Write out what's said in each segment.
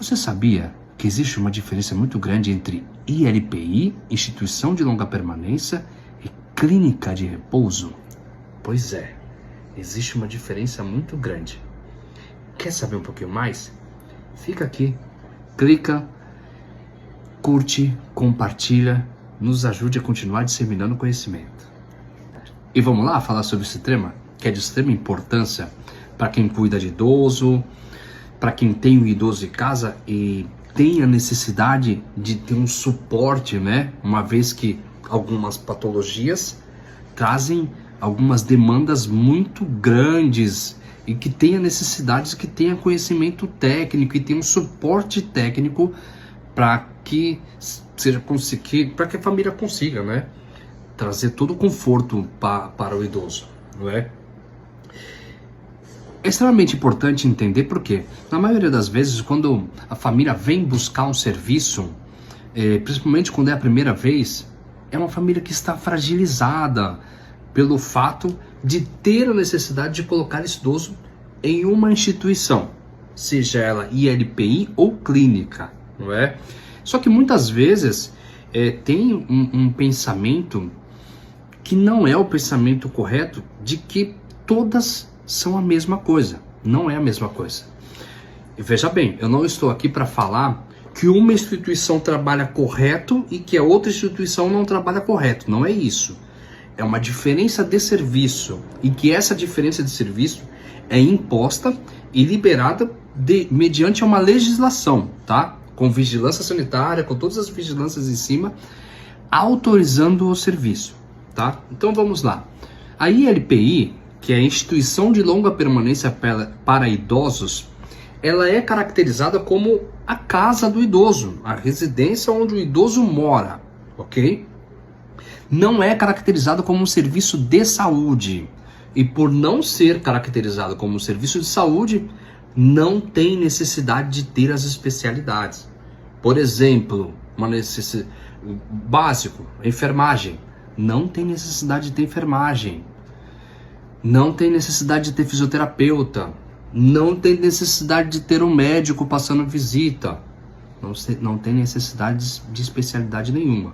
Você sabia que existe uma diferença muito grande entre ILPI, Instituição de Longa Permanência, e Clínica de Repouso? Pois é, existe uma diferença muito grande. Quer saber um pouquinho mais? Fica aqui, clica, curte, compartilha, nos ajude a continuar disseminando conhecimento. E vamos lá falar sobre esse tema, que é de extrema importância para quem cuida de idoso, para quem tem um idoso em casa e tem a necessidade de ter um suporte, né? Uma vez que algumas patologias trazem algumas demandas muito grandes e que tenha necessidades, que tenha conhecimento técnico e tenha um suporte técnico para que seja conseguir, para que a família consiga, né? Trazer todo o conforto para o idoso, não é? É extremamente importante entender porque, na maioria das vezes, quando a família vem buscar um serviço, principalmente quando é a primeira vez, é uma família que está fragilizada pelo fato de ter a necessidade de colocar esse idoso em uma instituição, seja ela ILPI ou clínica, não é? Só que muitas vezes tem um pensamento que não é o pensamento correto de que todas são a mesma coisa. Não é a mesma coisa. E veja bem, eu não estou aqui para falar que uma instituição trabalha correto e que a outra instituição não trabalha correto. Não é isso. É uma diferença de serviço e que essa diferença de serviço é imposta e liberada mediante uma legislação, tá? Com vigilância sanitária, com todas as vigilâncias em cima, autorizando o serviço, tá? Então vamos lá. A ILPI, que é a Instituição de Longa Permanência para Idosos, ela é caracterizada como a casa do idoso, a residência onde o idoso mora, ok? Não é caracterizado como um serviço de saúde. E por não ser caracterizado como um serviço de saúde, não tem necessidade de ter as especialidades. Por exemplo, básico, enfermagem. Não tem necessidade de ter enfermagem. Não tem necessidade de ter fisioterapeuta. Não tem necessidade de ter um médico passando visita. Não tem necessidade de especialidade nenhuma.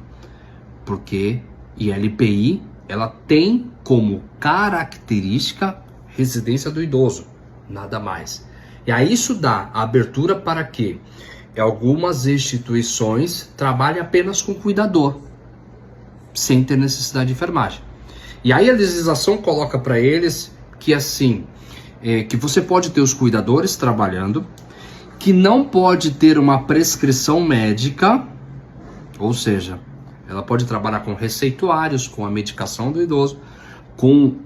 Porque ILPI, ela tem como característica residência do idoso. Nada mais. E aí isso dá abertura para que algumas instituições trabalhem apenas com cuidador, sem ter necessidade de enfermagem. E aí a legislação coloca para eles que assim, que você pode ter os cuidadores trabalhando, que não pode ter uma prescrição médica, ou seja, ela pode trabalhar com receituários, com a medicação do idoso, com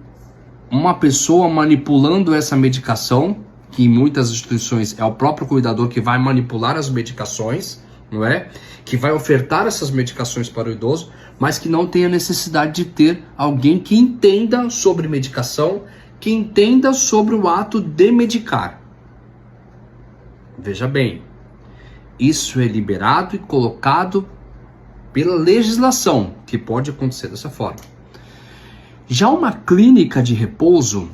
uma pessoa manipulando essa medicação, que em muitas instituições é o próprio cuidador que vai manipular as medicações, não é? Que vai ofertar essas medicações para o idoso, mas que não tem a necessidade de ter alguém que entenda sobre medicação, que entenda sobre o ato de medicar. Veja bem, isso é liberado e colocado pela legislação, que pode acontecer dessa forma. Já uma clínica de repouso,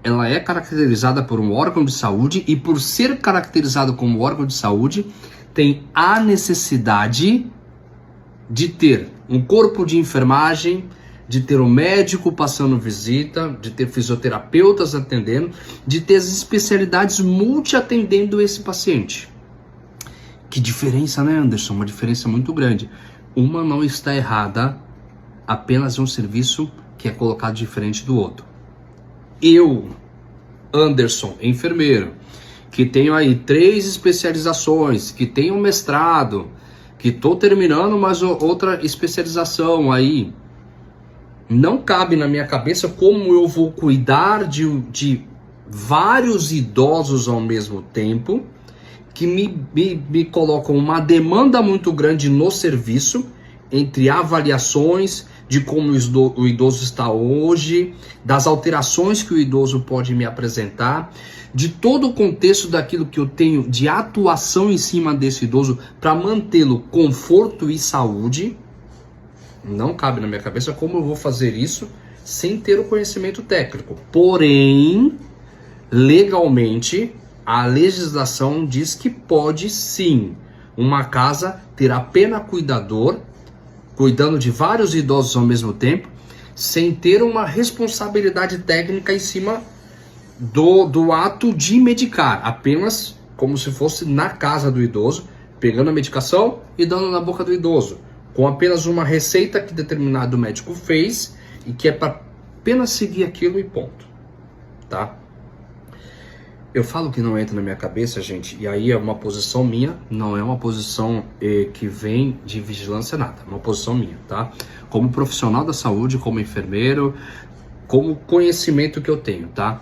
ela é caracterizada por um órgão de saúde e por ser caracterizado como órgão de saúde, tem a necessidade de ter um corpo de enfermagem, de ter um médico passando visita, de ter fisioterapeutas atendendo, de ter as especialidades multi-atendendo esse paciente. Que diferença, né, Anderson? Uma diferença muito grande. Uma não está errada, apenas um serviço que é colocado diferente do outro. Eu, Anderson, enfermeiro, que tenho aí 3 especializações, que tenho um mestrado, que estou terminando mais outra especialização aí, não cabe na minha cabeça como eu vou cuidar de vários idosos ao mesmo tempo, que me colocam uma demanda muito grande no serviço, entre avaliações de como o idoso está hoje, das alterações que o idoso pode me apresentar, de todo o contexto daquilo que eu tenho de atuação em cima desse idoso para mantê-lo conforto e saúde. Não cabe na minha cabeça como eu vou fazer isso sem ter o conhecimento técnico. Porém, legalmente, a legislação diz que pode sim uma casa ter apenas cuidador, cuidando de vários idosos ao mesmo tempo, sem ter uma responsabilidade técnica em cima do ato de medicar, apenas como se fosse na casa do idoso, pegando a medicação e dando na boca do idoso, com apenas uma receita que determinado médico fez e que é para apenas seguir aquilo e ponto, tá? Eu falo que não entra na minha cabeça, gente, e aí é uma posição minha, não é uma posição que vem de vigilância nada, é uma posição minha, tá? Como profissional da saúde, como enfermeiro, como conhecimento que eu tenho, tá?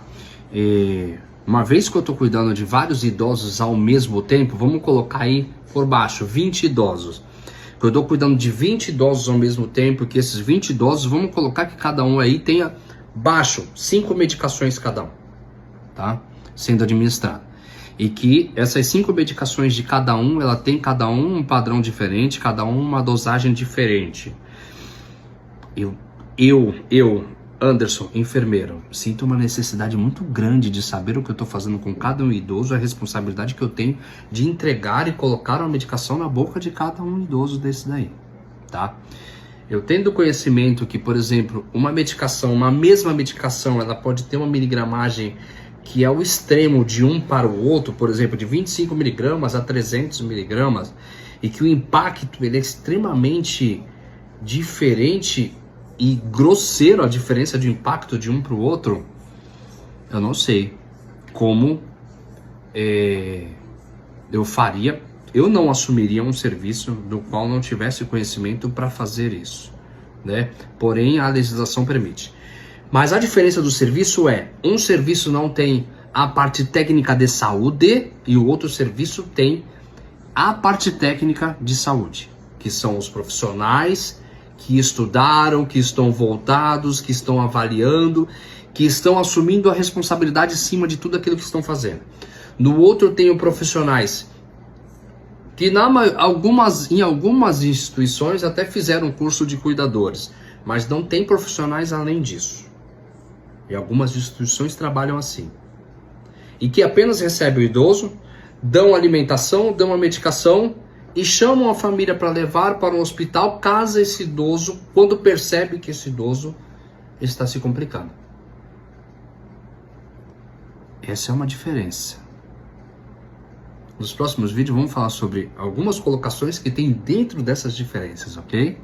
Uma vez que eu tô cuidando de vários idosos ao mesmo tempo, vamos colocar aí por baixo, 20 idosos. Eu tô cuidando de 20 idosos ao mesmo tempo, que esses 20 idosos, vamos colocar que cada um aí tenha baixo 5 medicações cada um, tá? Sendo administrado. E que essas 5 medicações de cada um, ela tem cada um padrão diferente, cada um uma dosagem diferente. Eu, Anderson, enfermeiro, sinto uma necessidade muito grande de saber o que eu estou fazendo com cada um idoso, a responsabilidade que eu tenho de entregar e colocar uma medicação na boca de cada um idoso desse daí, tá? Eu tendo conhecimento que, por exemplo, uma mesma medicação, ela pode ter uma miligramagem que é o extremo de um para o outro, por exemplo, de 25 miligramas a 300 miligramas, e que o impacto ele é extremamente diferente e grosseiro a diferença de impacto de um para o outro, eu não sei como eu faria, eu não assumiria um serviço do qual não tivesse conhecimento para fazer isso, né? Porém, a legislação permite. Mas a diferença do serviço um serviço não tem a parte técnica de saúde e o outro serviço tem a parte técnica de saúde, que são os profissionais que estudaram, que estão voltados, que estão avaliando, que estão assumindo a responsabilidade em cima de tudo aquilo que estão fazendo. No outro tem os profissionais que em algumas instituições até fizeram curso de cuidadores, mas não tem profissionais além disso. E algumas instituições trabalham assim. E que apenas recebem o idoso, dão alimentação, dão a medicação e chamam a família para levar para um hospital caso esse idoso, quando percebe que esse idoso está se complicando. Essa é uma diferença. Nos próximos vídeos vamos falar sobre algumas colocações que tem dentro dessas diferenças, ok?